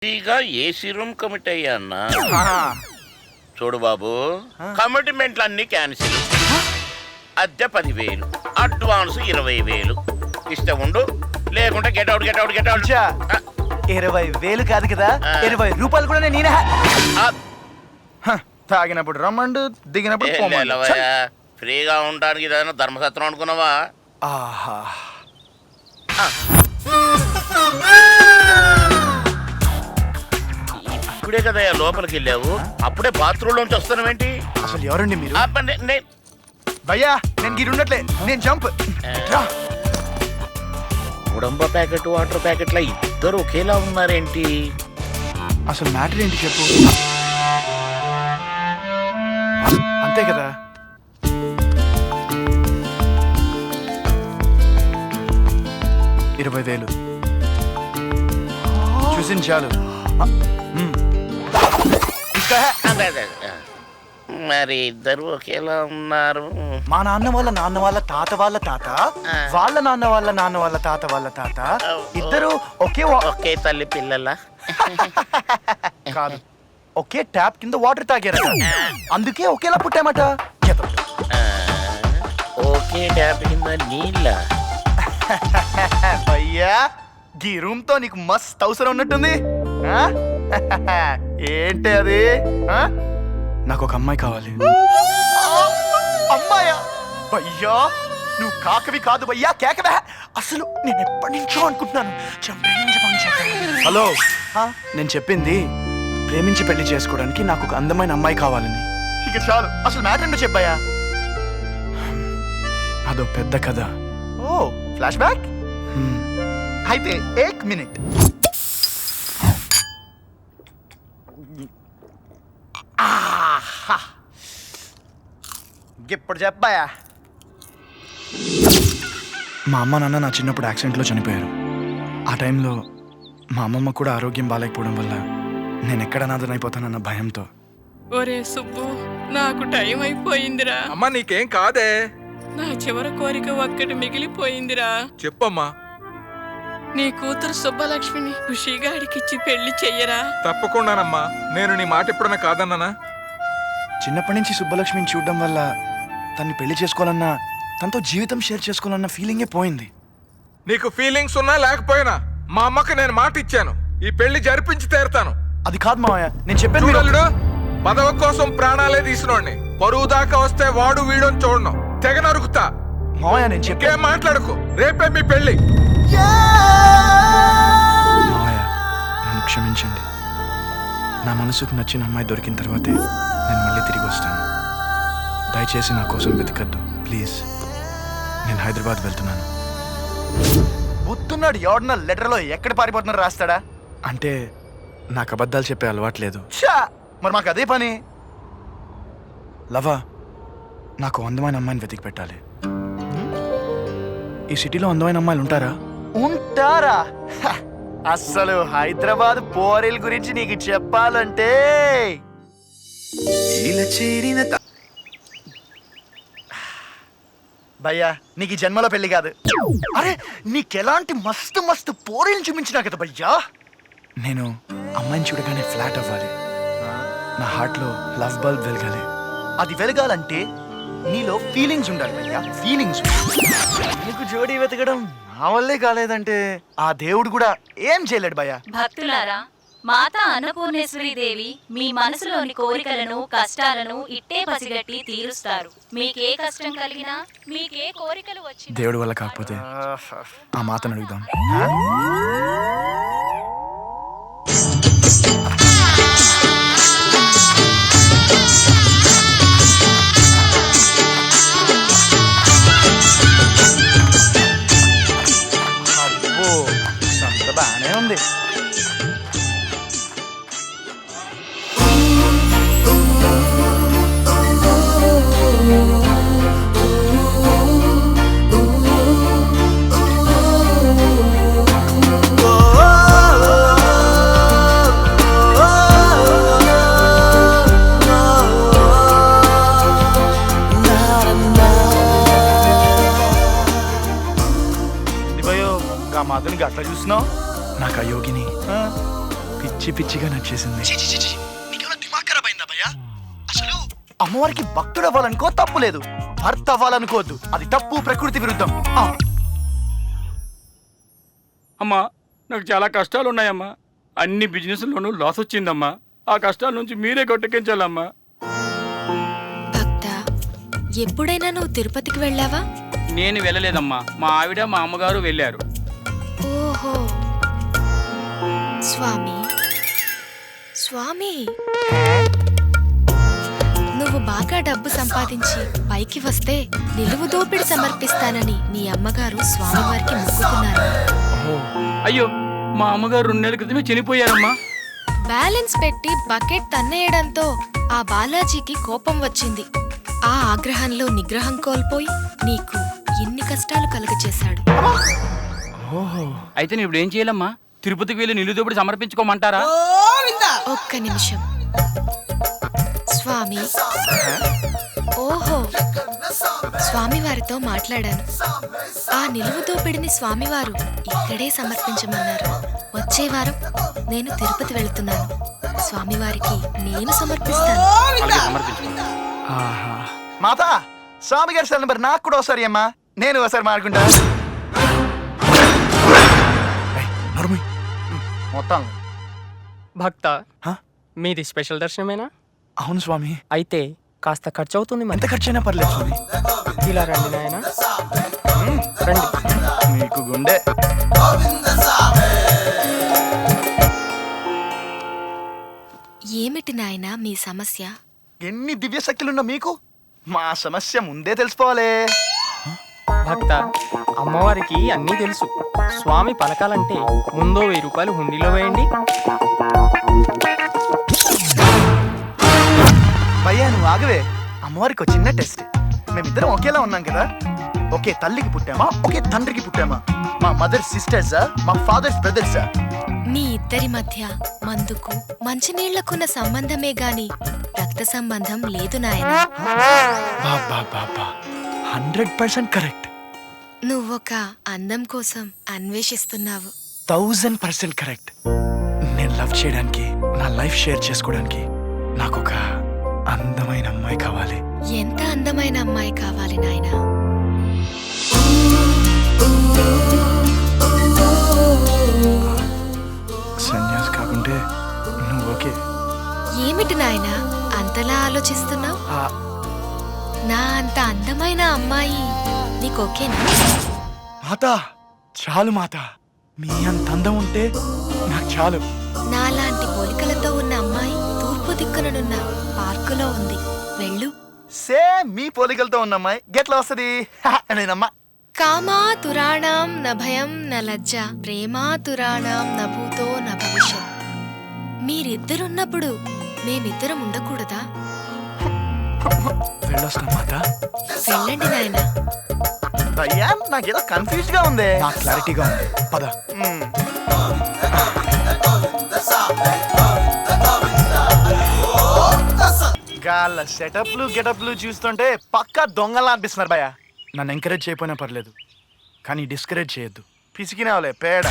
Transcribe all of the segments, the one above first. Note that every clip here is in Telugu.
ఫ్రీగా ఏసీ రూమ్ కమిట్ అయ్యా అన్న. చూడు బాబు, కమిట్మెంట్లు అన్ని క్యాన్సిల్. అద్దె 10,000, అడ్వాన్స్ 20,000 ఇస్తే ఉండు, లేకుంటే get out get out get out. 20,000 కాదు కదా, 20 రూపాయలు కూడా నేనే తాగినప్పుడు రమ్మండు, దిగినప్పుడు ఫ్రీగా ఉండడానికి ఏదైనా ధర్మసత్రం అనుకున్నావా? ఆహా, ఇప్పుడే కదా లోపలికి వెళ్ళావు, అప్పుడే బాత్రూమ్ లోంచి వస్తున్నావేంటి? అసలు ఎవరండి మీరు? భయ్యా నేను గిరి ఉండట్లే, నేను జంప్. ఉడంబ ప్యాకెట్ వాటర్ ప్యాకెట్ల ఇద్దరు ఒకేలా ఉన్నారేంటి? అసలు మ్యాటర్ ఏంటి చెప్పు. అంతే కదా. $20,000 చూసింది చాలు. మరి ఇద్దరు ఒకేలా ఉన్నారు. మా నాన్న వాళ్ళ తాత వాళ్ళ తాత వాళ్ళ నాన్న వాళ్ళ నాన్న వాళ్ళ తాత వాళ్ళ తాత ఇద్దరు ఒకే తల్లి పిల్లల కాదు, ఒకే ట్యాప్ కింద వాటర్ తాగారట, అందుకే ఒకేలా పుట్టామట. ఒకే ట్యాప్ కింద నీళ్ళ. అయ్యా ఈ రూమ్ తో నీకు మస్త్ అవసరం ఉన్నట్టుంది. ఏంటి అది? నాకు ఒక అమ్మాయి కావాలి. అమ్మాయా? భయ్యా నువ్వు కాకవి కాదు భయ్యా, కేకవే. అసలు నేను ఎప్పటి నుంచో అనుకుంటున్నాను. హలో, నేను చెప్పింది ప్రేమించి పెళ్లి చేసుకోవడానికి నాకు ఒక అందమైన అమ్మాయి కావాలని. ఇక చాలు, అసలు మ్యాటర్ ఏంటో చెప్పాయా. అదో పెద్ద కథ. ఓ ఫ్లాష్ బ్యాక్. అయితే 1 మినిట్. ఇప్పుడు చెప్పాయా. మా అమ్మ నాన్న నా చిన్నప్పుడు యాక్సిడెంట్లో చనిపోయారు. ఆ టైంలో మా అమ్మమ్మ కూడా ఆరోగ్యం బాగాలేకపోవడం వల్ల నేను ఎక్కడ అనాథనైపోతానన్న భయంతో. ఒరే సుబ్బు, నాకు టైం అయిపోయిందిరా. అమ్మా నీకేం కాదే. నా చివరి కోరిక ఒక్కటి మిగిలిపోయిందిరా. చెప్పమ్మా. నీ కూతురు సుబ్బలక్ష్మిని ఖుషిగాడికిచ్చి పెళ్లి చెయ్యరా. తప్పకుండానమ్మా, నేను నీ మాట ఎప్పుడన్నా కాదన్నానా? చిన్నప్పటి నుంచి సుబ్బలక్ష్మిని చూడడం వల్ల తన్ని పెళ్లి చేసుకోవాలన్నా, తనతో జీవితం షేర్ చేసుకోవాలన్న ఫీలింగే పోయింది. నీకు ఫీలింగ్స్ ఉన్నా లేకపోయినా మా అమ్మకి నేను మాట ఇచ్చాను, ఈ పెళ్లి జరిపించి తీరుతాను. అది కాదు మావయ్య, నేను చెప్పాను. చూడలుడు, పదవి కోసం ప్రాణాలే తీసినోడిని, పరువు దాకా వస్తే వాడు వీడని చూడను, తెగ నరుకుతా. మావయ్య నేను చెప్పే మాట్లాడుకో, రేపే మీ పెళ్లి. మావయ్య నన్ను క్షమించండి. నా మనసుకు నచ్చిన అమ్మాయి దొరికిన తర్వాతే నేను మళ్ళీ తిరిగి వస్తాను. దయచేసి నా కోసం వెతకద్దు ప్లీజ్. నేను హైదరాబాద్ వెళ్తున్నాను. బుద్ధున్నాడు ఎవడన్నా లెటర్లో ఎక్కడ పారిపోతున్నారు రాస్తాడా? అంటే నాకు అబద్ధాలు చెప్పే అలవాట్లేదు. మరి మాకు అదే పని. లవా, నాకు అందమైన అమ్మాయిని వెతికి పెట్టాలి. ఈ సిటీలో అందమైన అమ్మాయిలు ఉంటారా? ఉంటారా? అస్సలు హైదరాబాద్ పోరీల గురించి నీకు చెప్పాలంటే భయ్యా నీకు ఈ జన్మలో పెళ్లి కాదు. అరే నీకెలాంటి మస్తు మస్తు పోరీలు చూపించినా కదా భయ్యా. నేను అమ్మాయిని చూడగానే ఫ్లాట్ అవ్వాలి. నా హార్ట్లో లవ్ బల్బ్ వెలగాలి. అది వెలగాలంటే నీలో ఫీలింగ్స్ ఉండాలి భయ్యా, ఫీలింగ్స్. నీకు జోడీ వెతకడం నా వల్లే కాలేదంటే ఆ దేవుడు కూడా ఏం చేయలేడు భయ్యా. భక్తులారా, మాతా అన్నపూర్ణేశ్వరి దేవి మీ మనసులోని కోరికలను కష్టాలను ఇట్టే పసిగట్టి తీరుస్తారు. మీకే కష్టం కలిగినా, మీకే కోరికలు వచ్చినా దేవుడి వల్ల కాకపోతే ఆ మాతను అడుగుదాం. అబ్బో సంత బాగానే ఉంది. మాతని గట్ల చూస్తున్నావు. నాకు ఆ యోగిని పిచ్చి పిచ్చిగా నచ్చేసింది. అసలు అమ్మవారికి భక్తుడు అవ్వాలనుకో తప్పు లేదు, భర్త అవ్వాలనుకోవద్దు, అది తప్పు, ప్రకృతి విరుద్ధం. అమ్మా నాకు చాలా కష్టాలు ఉన్నాయమ్మా. అన్ని బిజినెస్లోనూ లాస్ వచ్చిందమ్మా. ఆ కష్టాల నుంచి మీరే కొట్టకించాలమ్మా. భక్త, ఎప్పుడైనా నువ్వు తిరుపతికి వెళ్ళావా? నేను వెళ్ళలేదమ్మా, మా ఆవిడ మా అమ్మగారు వెళ్ళారు. ఓహో, స్వామి స్వామి, నువ్వు బాగా డబ్బు సంపాదించి పైకి వస్తే నిలువు దోపిడి సమర్పిస్తానని నీ అమ్మగారు స్వామివారికి మొక్కుకున్నారు. అయ్యో, మా అమ్మగారు 2 నెలల క్రితమే చనిపోయారమ్మా. బ్యాలెన్స్ పెట్టి బకెట్ తన్నేయడంతో ఆ బాలాజీకి కోపం వచ్చింది. ఆ ఆగ్రహంలో నిగ్రహం కోల్పోయి నీకు ఎన్ని కష్టాలు కలుగచేశాడు. అయితే నేను ఇప్పుడు ఏం చేయాలమ్మా? తిరుపతికి వెళ్ళి నిలుదోపిడి సమర్పించుకోమంటారా? ఒక్క నిమిషం స్వామి. ఓహో, స్వామివారితో మాట్లాడాను. ఆ నిలువు దోపిడిని స్వామివారు ఇక్కడే సమర్పించమన్నారు. వచ్చే వారం నేను తిరుపతి వెళుతున్నాను. స్వామివారికి నేను సమర్పిస్తాను. అలాగే సమర్పించుకో. మాత, స్వామి గారి సెల్ నెంబర్ నాకు కూడా ఒకసారి అమ్మా, నేను ఒకసారి మారుకుంటా. మొత్తం భక్త, హ? మీది స్పెషల్ దర్శనమేనా? అవును స్వామి. అయితే కాస్త ఖర్చు అవుతుంది. ఎంత ఖర్చైనా పర్లేదు స్వామి. ఇలా రండి నాయన, రండి. మీకు గుండె. ఏమిటి నాయనా మీ సమస్య? ఎన్ని దివ్య శక్తులున్నా మీకు మా సమస్య ముందే తెలుసుకోవాలి. భక్త, అమ్మవారికి అన్నీ తెలుసు. స్వామి పలకాలంటే ముందో 1000 రూపాయలు హుండీలో వేయండి. భయ్యా నువ్వు ఆగవే. అమ్మవారికి ఒక చిన్న టెస్ట్. మేమిద్దరం ఒకేలా ఉన్నాం కదా, ఒకే తల్లికి పుట్టామా, ఒకే తండ్రికి పుట్టామా, మా మదర్ సిస్టర్సా, మా ఫాదర్స్ బ్రదర్సా? మీ ఇద్దరి మధ్య మందుకు మంచినీళ్లకున్న సంబంధమే గాని రక్త సంబంధం లేదు నాయనా. 100% కరెక్ట్. నువ్వొక అందం కోసం అన్వేషిస్తున్నావు. 1000% కరెక్ట్. నేను లవ్ చేయడానికి, నా లైఫ్ షేర్ చేసుకోవడానికి నాకు ఒక అందమైన అమ్మాయి కావాలి. ఎంత అందమైన అమ్మాయి కావాలి నాయనా? సన్యాసి కాకుంటే నువ్వు ఓకే? ఏమిటి నాయనా అంతలా ఆలోచిస్తున్నావు? నా అంత అందమైన అమ్మాయి నీకోకేనా? మాత, చాలు మాత, మీ అంత అందం ఉంటే నాకు చాలు. నాలాంటి పోలికలతో ఉన్న అమ్మాయి తూర్పు దిక్కుననున్న పార్కులో ఉంది. వెళ్ళు. సేమ్ మీ పోలికలతో ఉన్న అమ్మాయి గెట్లా వస్తుంది? నేనమ్మా. కామాతురాణం న భయం న లజ్జ, ప్రేమాతురాణం న భూతో న భవిష్యత్. మీరిద్దరున్నప్పుడు మేమిద్దరం ఉండకూడదా? వెళ్ళొస్తా మాత. వెళ్ళండి నాయనా. భయ్యా నాకేదో కన్ఫ్యూజ్ గా ఉంది. నాకు క్లారిటీగా ఉంది, పద. గాళ్ళ సెటప్లు గెటప్లు చూస్తుంటే పక్కా దొంగలా అనిపిస్తున్నారు భయ్యా. నన్ను ఎంకరేజ్ చేయకపోయినా పర్లేదు, కానీ డిస్కరేజ్ చేయొద్దు. పిసికినావులే పేడ.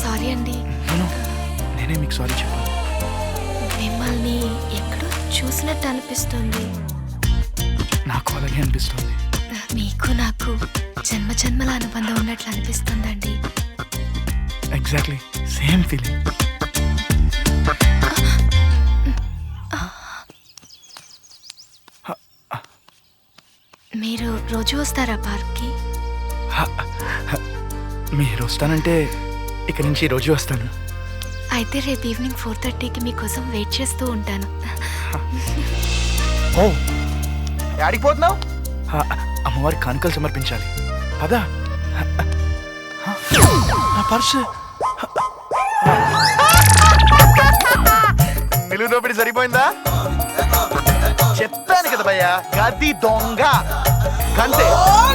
సారీ అండి. నేనే మీకు సారీ చెప్పాను. మిమ్మల్ని ఎక్కడో చూసినట్టు అనిపిస్తుంది. నాకు అలాగే అనిపిస్తుంది. మీకు నాకు జన్మ జన్మల అనుబంధం ఉన్నట్లు అనిపిస్తుందండి. Exactly same feeling. మీరు రోజు వస్తారా పార్క్కి? మీరు వస్తానంటే ఇక నుంచి రోజు వస్తాను. అయితే రేపు ఈవినింగ్ 4:30కి మీకోసం వెయిట్ చేస్తూ ఉంటాను. ఓ, యాడికి పోతున్నావు? అమ్మవారి కానుకలు సమర్పించాలి. పదా. పర్సు నిలువు దోపిడి సరిపోయిందా? చెప్పాను కదా భయ్యా, గది దొంగ అంతే.